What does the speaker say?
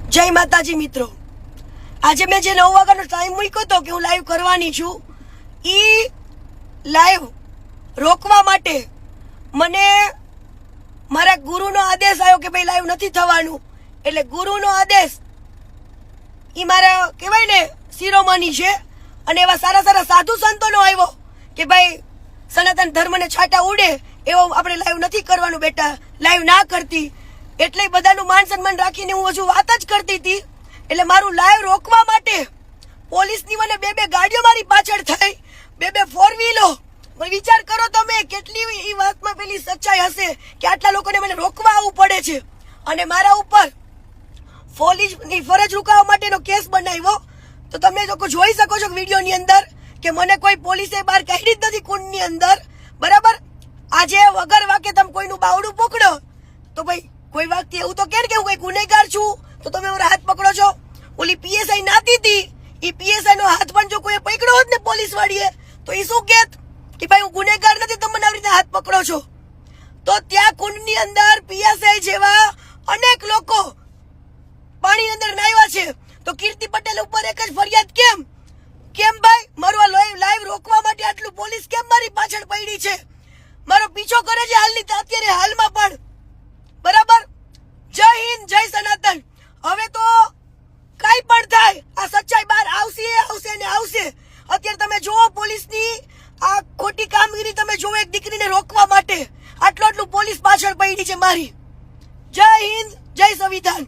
જય માતાજી મિત્રો, આજે મેં જે 9 વાગ્યાનો ટાઈમ મૂક્યો હતો કે હું લાઈવ કરવાની છું, ઈ લાઈવ રોકવા માટે મને મારા ગુરુનો આદેશ આવ્યો કે ભાઈ લાઈવ નથી થવાનું. એટલે ગુરુનો આદેશ ઈ મારા કહેવાય ને શિરોમણી છે, અને એવા સારા સારા સાધુ સંતોનો આવ્યો કે ભાઈ સનાતન ધર્મને છાંટા ઉડે એવો આપણે લાઈવ નથી કરવાનું બેટા, લાઈવ ના કરતી. એટલે બધાનું માન સન્માન રાખીને હું હજુ વાત જ કરતી હતી. એટલે મારું લાઈવ રોકવા માટે પોલીસની મને બે ગાડીઓ મારી પાછળ થઈ, બે ફોર વ્હીલો. વિચાર કરો તમે કેટલી એ વાતમાં પેલી સચ્ચાઈ હશે કે આટલા લોકોને મને રોકવા આવવું પડે છે. અને મારા ઉપર પોલીસની ફરજ રૂકાવવા માટેનો કેસ બનાવ્યો. તો તમે લોકો જોઈ શકો છો વિડીયોની અંદર કે મને કોઈ પોલીસે બહાર કાઢી જ નથી કુંડની અંદર, બરાબર. આજે વગર વાકે તમે કોઈનું બાવડું પકડો તો ભાઈ કોઈ વ્યક્તિ એવું તો કે હું કઈ ગુનેગાર છું તો તમે મારા હાથ પકડો છો. ઓલી પીએસઆઈ નાતી હતી, એ પીએસઆઈ નો હાથ પણ જો કોઈ પકડ્યો હોત ને પોલીસ વાળીએ તો એ શું કેત કે ભાઈ હું ગુનેગાર નથી, તમે મને આવી રીતે હાથ પકડો છો. તો ત્યાં કુંડની અંદર પીએસઆઈ જેવા અનેક લોકો પાણીની અંદર નાહ્યા છે. તો કીર્તિ પટેલ ઉપર એક જ ફરિયાદ કેમ ભાઈ મારું આ લાઈવ રોકવા માટે આટલું પોલીસ કેમ મારી પાછળ પડી છે, મારો પીછો કરે છે હાલની અત્યારે હાલમાં પણ, બરાબર. જય હિન્દ, જય સનાતન. હવે તો કઈ પણ થાય આ સચ્ચાઈ બહાર આવશે ને આવશે. અત્યારે તમે જુઓ પોલીસની આ ખોટી કામગીરી, તમે જુઓ એક દીકરીને રોકવા માટે આટલું પોલીસ પાછળ પડી છે મારી. જય હિન્દ, જય સંવિધાન.